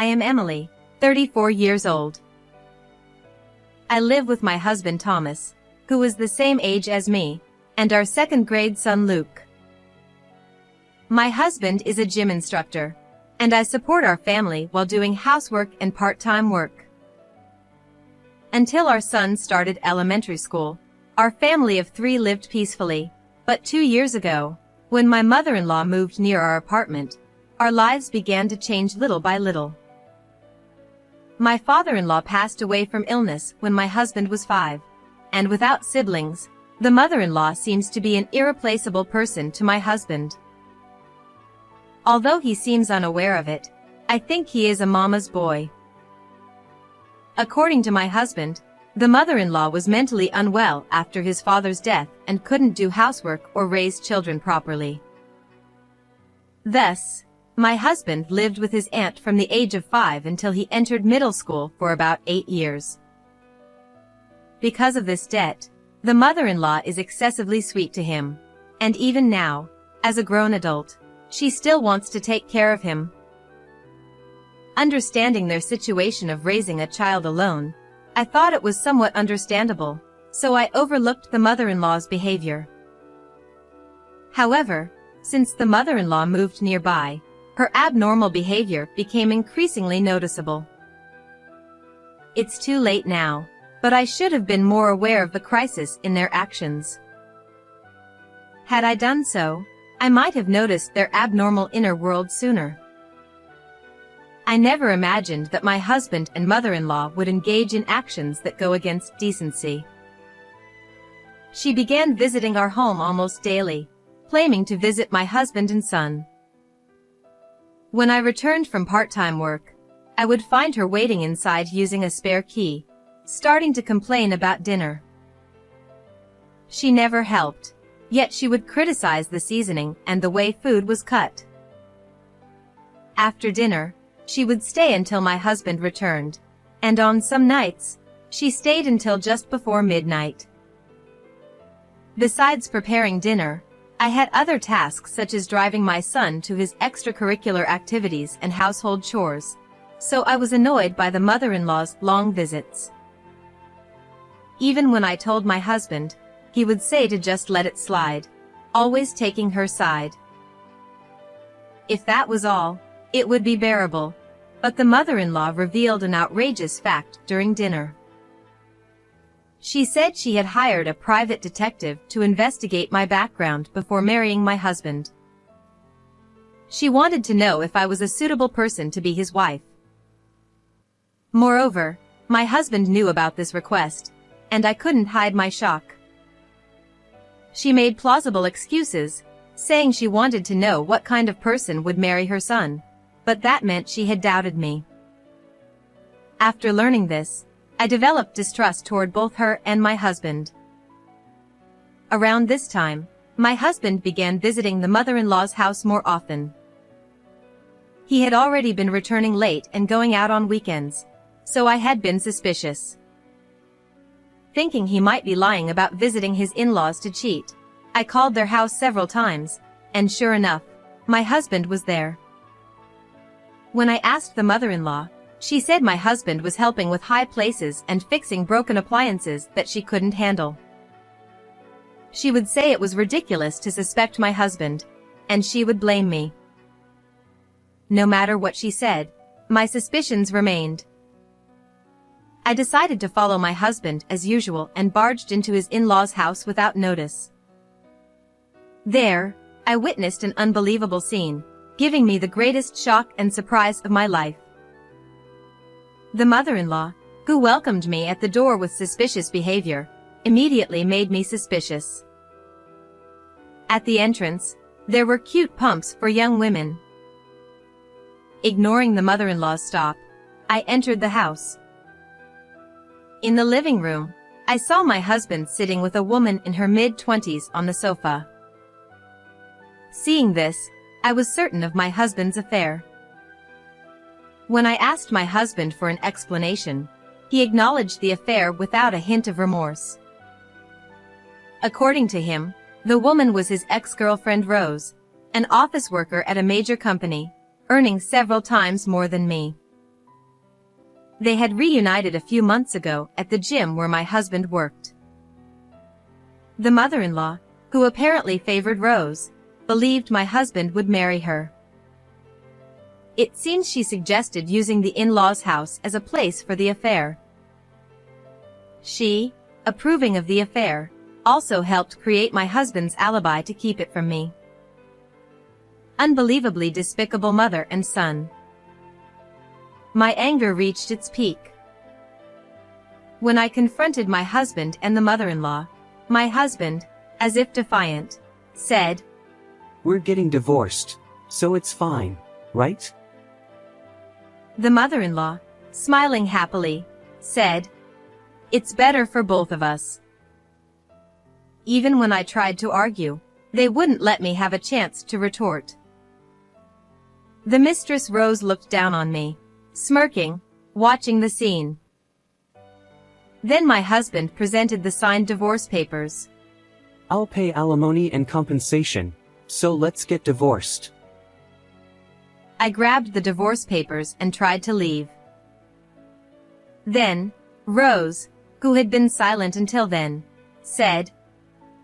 I am Emily, 34 years old. I live with my husband Thomas, who is the same age as me, and our second-grade son Luke. My husband is a gym instructor, and I support our family while doing housework and part-time work. Until our son started elementary school, our family of 3 lived peacefully, but 2 years ago, when my mother-in-law moved near our apartment, our lives began to change little by little. My father-in-law passed away from illness when my husband was 5, and without siblings, the mother-in-law seems to be an irreplaceable person to my husband. Although he seems unaware of it, I think he is a mama's boy. According to my husband, the mother-in-law was mentally unwell after his father's death and couldn't do housework or raise children properly. Thus, my husband lived with his aunt from the age of 5 until he entered middle school for about 8 years. Because of this debt, the mother-in-law is excessively sweet to him, and even now, as a grown adult, she still wants to take care of him. Understanding their situation of raising a child alone, I thought it was somewhat understandable, so I overlooked the mother-in-law's behavior. However, since the mother-in-law moved nearby, her abnormal behavior became increasingly noticeable. It's too late now, but I should have been more aware of the crisis in their actions. Had I done so, I might have noticed their abnormal inner world sooner. I never imagined that my husband and mother-in-law would engage in actions that go against decency. She began visiting our home almost daily, claiming to visit my husband and son. When I returned from part-time work, I would find her waiting inside using a spare key, starting to complain about dinner. She never helped, yet she would criticize the seasoning and the way food was cut. After dinner, she would stay until my husband returned, and on some nights, she stayed until just before midnight. Besides preparing dinner, I had other tasks such as driving my son to his extracurricular activities and household chores, so I was annoyed by the mother-in-law's long visits. Even when I told my husband, he would say to just let it slide, always taking her side. If that was all, it would be bearable, but the mother-in-law revealed an outrageous fact during dinner. She said she had hired a private detective to investigate my background before marrying my husband. She wanted to know if I was a suitable person to be his wife. Moreover, my husband knew about this request, and I couldn't hide my shock. She made plausible excuses, saying she wanted to know what kind of person would marry her son, but that meant she had doubted me. After learning this, I developed distrust toward both her and my husband. Around this time, my husband began visiting the mother-in-law's house more often. He had already been returning late and going out on weekends, so I had been suspicious. Thinking he might be lying about visiting his in-laws to cheat, I called their house several times, and sure enough, my husband was there. When I asked the mother-in-law, she said my husband was helping with high places and fixing broken appliances that she couldn't handle. She would say it was ridiculous to suspect my husband, and she would blame me. No matter what she said, my suspicions remained. I decided to follow my husband as usual and barged into his in-laws' house without notice. There, I witnessed an unbelievable scene, giving me the greatest shock and surprise of my life. The mother-in-law, who welcomed me at the door with suspicious behavior, immediately made me suspicious. At the entrance, there were cute pumps for young women. Ignoring the mother-in-law's stop, I entered the house. In the living room, I saw my husband sitting with a woman in her mid-20s on the sofa. Seeing this, I was certain of my husband's affair. When I asked my husband for an explanation, he acknowledged the affair without a hint of remorse. According to him, the woman was his ex-girlfriend Rose, an office worker at a major company, earning several times more than me. They had reunited a few months ago at the gym where my husband worked. The mother-in-law, who apparently favored Rose, believed my husband would marry her. It seems she suggested using the in-laws' house as a place for the affair. She, approving of the affair, also helped create my husband's alibi to keep it from me. Unbelievably despicable mother and son. My anger reached its peak. When I confronted my husband and the mother-in-law, my husband, as if defiant, said, "We're getting divorced, so it's fine, right?" The mother-in-law, smiling happily, said, "It's better for both of us." Even when I tried to argue, they wouldn't let me have a chance to retort. The mistress Rose looked down on me, smirking, watching the scene. Then my husband presented the signed divorce papers. "I'll pay alimony and compensation, so let's get divorced." I grabbed the divorce papers and tried to leave. Then, Rose, who had been silent until then, said,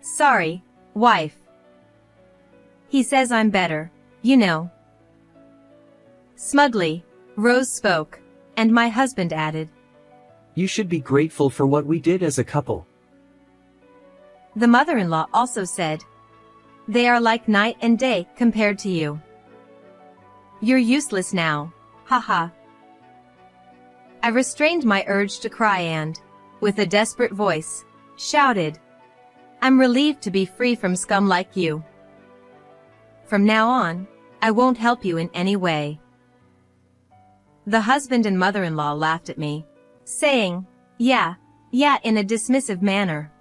"Sorry, wife. He says I'm better, you know." Smugly, Rose spoke, and my husband added, "You should be grateful for what we did as a couple." The mother-in-law also said, "They are like night and day compared to you. You're useless now, haha." I restrained my urge to cry and, with a desperate voice, shouted, "I'm relieved to be free from scum like you. From now on, I won't help you in any way." The husband and mother-in-law laughed at me, saying, yeah, in a dismissive manner.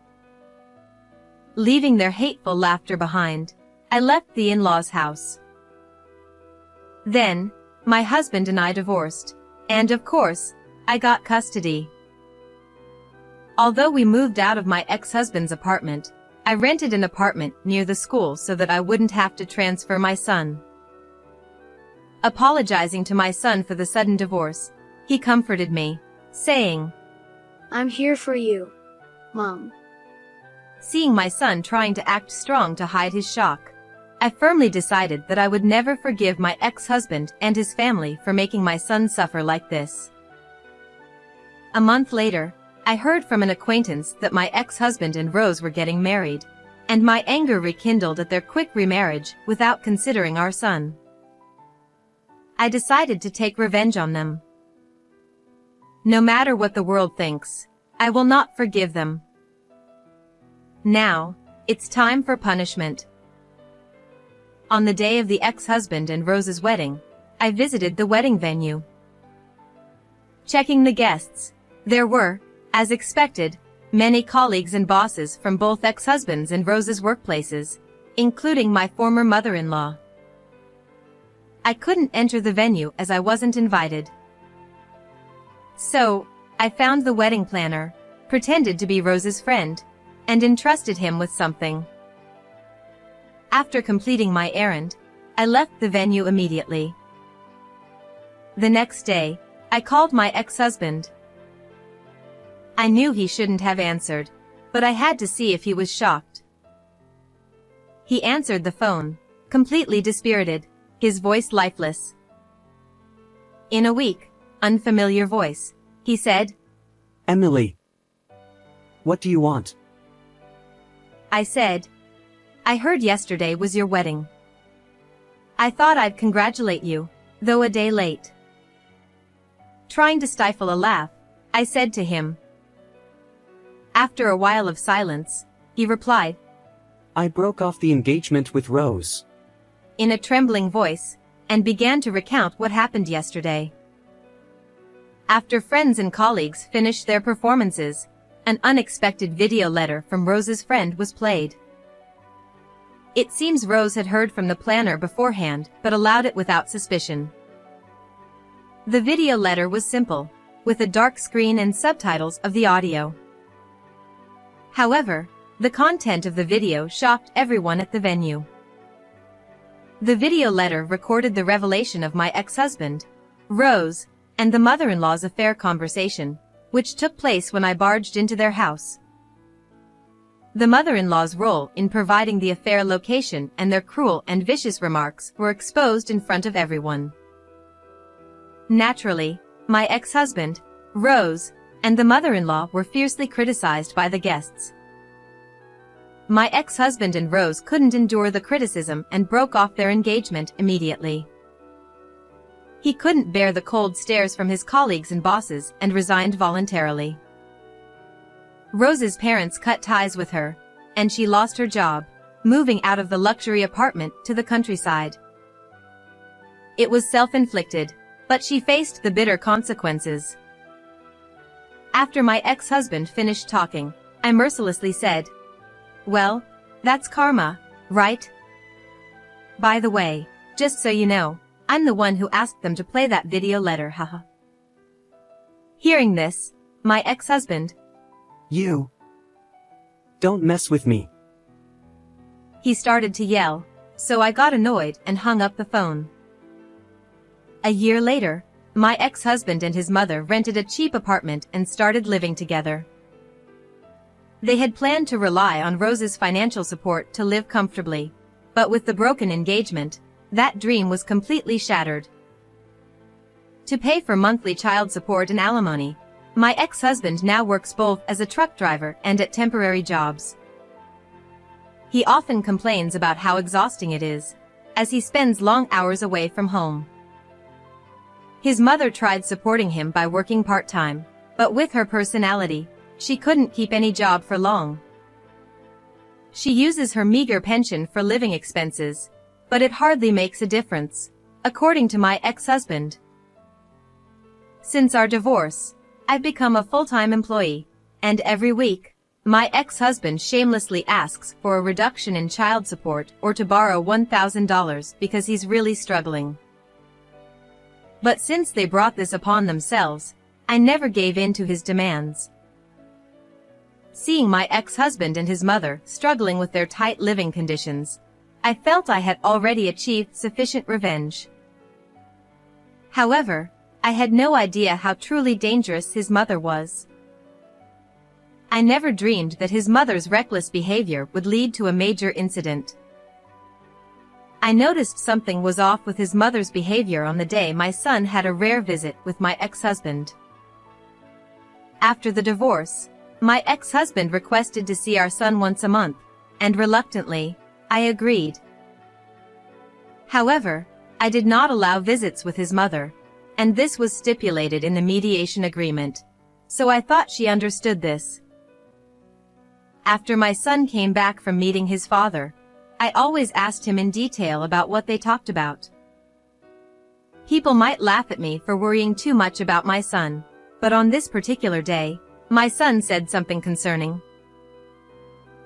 Leaving their hateful laughter behind, I left the in-laws' house. Then, my husband and I divorced, and of course, I got custody. Although we moved out of my ex-husband's apartment, I rented an apartment near the school so that I wouldn't have to transfer my son. Apologizing to my son for the sudden divorce, he comforted me, saying, "I'm here for you, Mom." Seeing my son trying to act strong to hide his shock, I firmly decided that I would never forgive my ex-husband and his family for making my son suffer like this. A month later, I heard from an acquaintance that my ex-husband and Rose were getting married, and my anger rekindled at their quick remarriage without considering our son. I decided to take revenge on them. No matter what the world thinks, I will not forgive them. Now, it's time for punishment. On the day of the ex-husband and Rose's wedding, I visited the wedding venue. Checking the guests, there were, as expected, many colleagues and bosses from both ex-husbands and Rose's workplaces, including my former mother-in-law. I couldn't enter the venue as I wasn't invited. So, I found the wedding planner, pretended to be Rose's friend, and entrusted him with something. After completing my errand, I left the venue immediately. The next day, I called my ex-husband. I knew he shouldn't have answered, but I had to see if he was shocked. He answered the phone, completely dispirited, his voice lifeless. In a weak, unfamiliar voice, he said, "Emily, what do you want?" I said, "I heard yesterday was your wedding. I thought I'd congratulate you, though a day late." Trying to stifle a laugh, I said to him. After a while of silence, he replied, "I broke off the engagement with Rose," in a trembling voice, and began to recount what happened yesterday. After friends and colleagues finished their performances, an unexpected video letter from Rose's friend was played. It seems Rose had heard from the planner beforehand but allowed it without suspicion. The video letter was simple, with a dark screen and subtitles of the audio. However, the content of the video shocked everyone at the venue. The video letter recorded the revelation of my ex-husband, Rose, and the mother-in-law's affair conversation, which took place when I barged into their house. The mother-in-law's role in providing the affair location and their cruel and vicious remarks were exposed in front of everyone. Naturally, my ex-husband, Rose, and the mother-in-law were fiercely criticized by the guests. My ex-husband and Rose couldn't endure the criticism and broke off their engagement immediately. He couldn't bear the cold stares from his colleagues and bosses and resigned voluntarily. Rose's parents cut ties with her, and she lost her job, moving out of the luxury apartment to the countryside. It was self-inflicted, but she faced the bitter consequences. After my ex-husband finished talking, I mercilessly said, "Well, that's karma, right? By the way, just so you know, I'm the one who asked them to play that video letter, haha." Hearing this, my ex-husband, You don't mess with me. He started to yell, so I got annoyed and hung up the phone. A year later, my ex-husband and his mother rented a cheap apartment and started living together. They had planned to rely on Rose's financial support to live comfortably, but with the broken engagement, that dream was completely shattered. To pay for monthly child support and alimony, my ex-husband now works both as a truck driver and at temporary jobs. He often complains about how exhausting it is, as he spends long hours away from home. His mother tried supporting him by working part-time, but with her personality, she couldn't keep any job for long. She uses her meager pension for living expenses, but it hardly makes a difference, according to my ex-husband. Since our divorce, I've become a full-time employee, and every week, my ex-husband shamelessly asks for a reduction in child support or to borrow $1,000 because he's really struggling. But since they brought this upon themselves, I never gave in to his demands. Seeing my ex-husband and his mother struggling with their tight living conditions, I felt I had already achieved sufficient revenge. However, I had no idea how truly dangerous his mother was. I never dreamed that his mother's reckless behavior would lead to a major incident. I noticed something was off with his mother's behavior on the day my son had a rare visit with my ex-husband. After the divorce, my ex-husband requested to see our son once a month, and reluctantly, I agreed. However, I did not allow visits with his mother, and this was stipulated in the mediation agreement, so I thought she understood this. After my son came back from meeting his father, I always asked him in detail about what they talked about. People might laugh at me for worrying too much about my son, but on this particular day, my son said something concerning.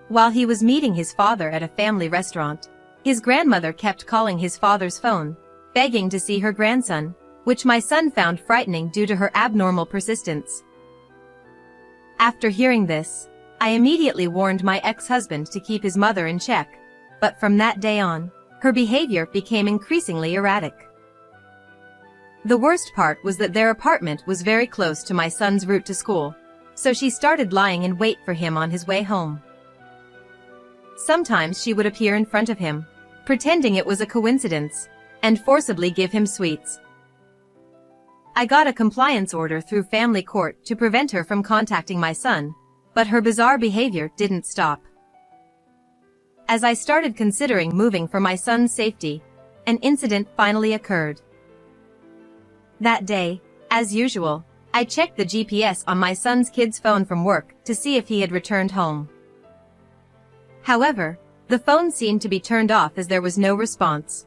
While he was meeting his father at a family restaurant, his grandmother kept calling his father's phone, begging to see her grandson, which my son found frightening due to her abnormal persistence. After hearing this, I immediately warned my ex-husband to keep his mother in check, but from that day on, her behavior became increasingly erratic. The worst part was that their apartment was very close to my son's route to school, so she started lying in wait for him on his way home. Sometimes she would appear in front of him, pretending it was a coincidence, and forcibly give him sweets. I got a compliance order through family court to prevent her from contacting my son, but her bizarre behavior didn't stop. As I started considering moving for my son's safety, an incident finally occurred. That day, as usual, I checked the GPS on my son's kid's phone from work to see if he had returned home. However, the phone seemed to be turned off as there was no response.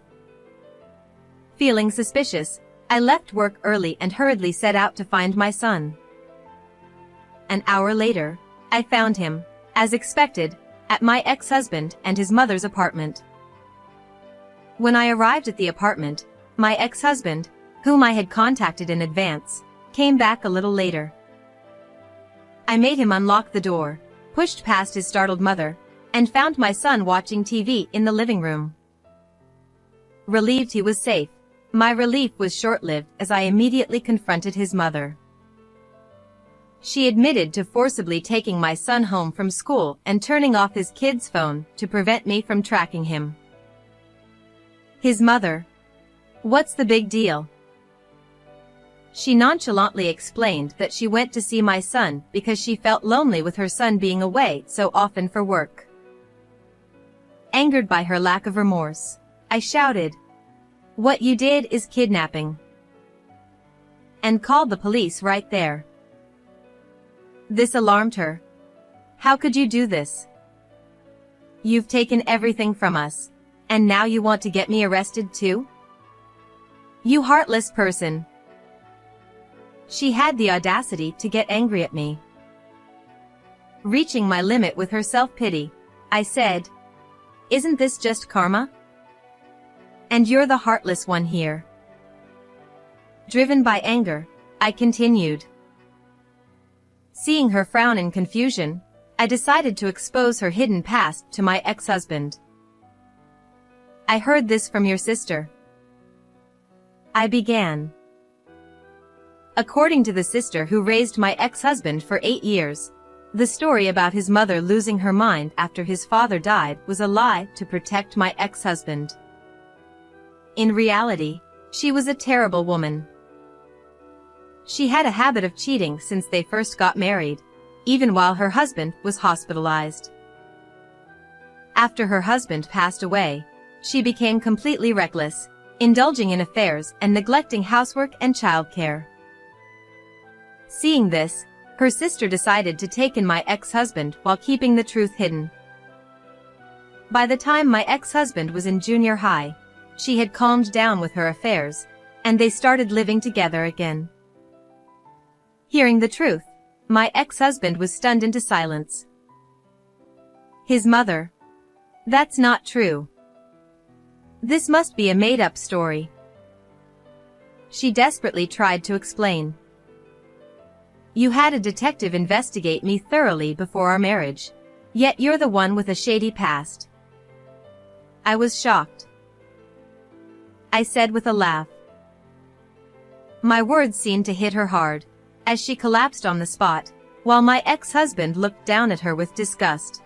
Feeling suspicious, I left work early and hurriedly set out to find my son. An hour later, I found him, as expected, at my ex-husband and his mother's apartment. When I arrived at the apartment, my ex-husband, whom I had contacted in advance, came back a little later. I made him unlock the door, pushed past his startled mother, and found my son watching TV in the living room. Relieved he was safe, My relief was short-lived as I immediately confronted his mother. She admitted to forcibly taking my son home from school and turning off his kid's phone to prevent me from tracking him. His mother. What's the big deal? She nonchalantly explained that she went to see my son because she felt lonely with her son being away so often for work. Angered by her lack of remorse, I shouted, "What you did is kidnapping," and called the police right there. This alarmed her. "How could you do this? You've taken everything from us, and now you want to get me arrested too? You heartless person." She had the audacity to get angry at me. Reaching my limit with her self-pity, I said, "Isn't this just karma? And you're the heartless one here." Driven by anger, I continued. Seeing her frown in confusion, I decided to expose her hidden past to my ex-husband. "I heard this from your sister," I began. According to the sister who raised my ex-husband for 8 years, the story about his mother losing her mind after his father died was a lie to protect my ex-husband. In reality, she was a terrible woman. She had a habit of cheating since they first got married, even while her husband was hospitalized. After her husband passed away, she became completely reckless, indulging in affairs and neglecting housework and childcare. Seeing this, her sister decided to take in my ex-husband while keeping the truth hidden. By the time my ex-husband was in junior high, she had calmed down with her affairs, and they started living together again. Hearing the truth, my ex-husband was stunned into silence. His mother. "That's not true. This must be a made-up story." She desperately tried to explain. "You had a detective investigate me thoroughly before our marriage, yet you're the one with a shady past." I was shocked. I said with a laugh. My words seemed to hit her hard, as she collapsed on the spot, while my ex-husband looked down at her with disgust.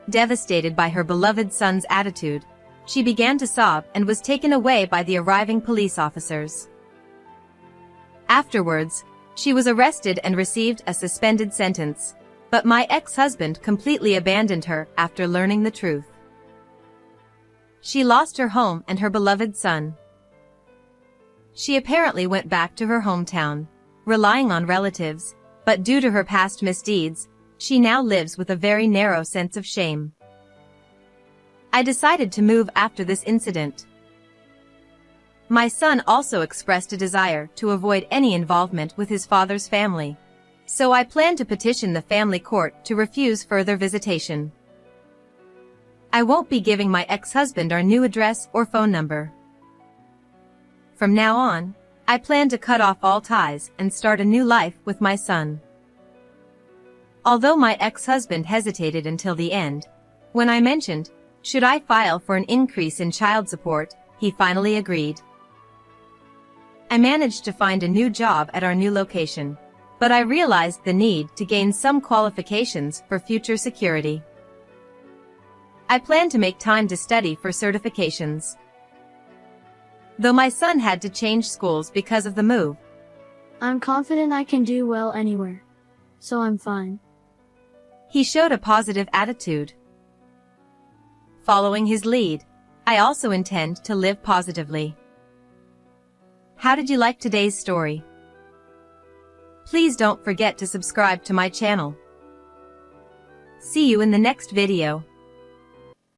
Devastated by her beloved son's attitude, she began to sob and was taken away by the arriving police officers. Afterwards, she was arrested and received a suspended sentence, but my ex-husband completely abandoned her after learning the truth. She lost her home and her beloved son. She apparently went back to her hometown, relying on relatives, but due to her past misdeeds, she now lives with a very narrow sense of shame. I decided to move after this incident. My son also expressed a desire to avoid any involvement with his father's family, so I plan to petition the family court to refuse further visitation. I won't be giving my ex-husband our new address or phone number. From now on, I plan to cut off all ties and start a new life with my son. Although my ex-husband hesitated until the end, when I mentioned, should I file for an increase in child support, he finally agreed. I managed to find a new job at our new location, but I realized the need to gain some qualifications for future security. I plan to make time to study for certifications. Though my son had to change schools because of the move, I'm confident I can do well anywhere. So I'm fine. He showed a positive attitude. Following his lead, I also intend to live positively. How did you like today's story? Please don't forget to subscribe to my channel. See you in the next video.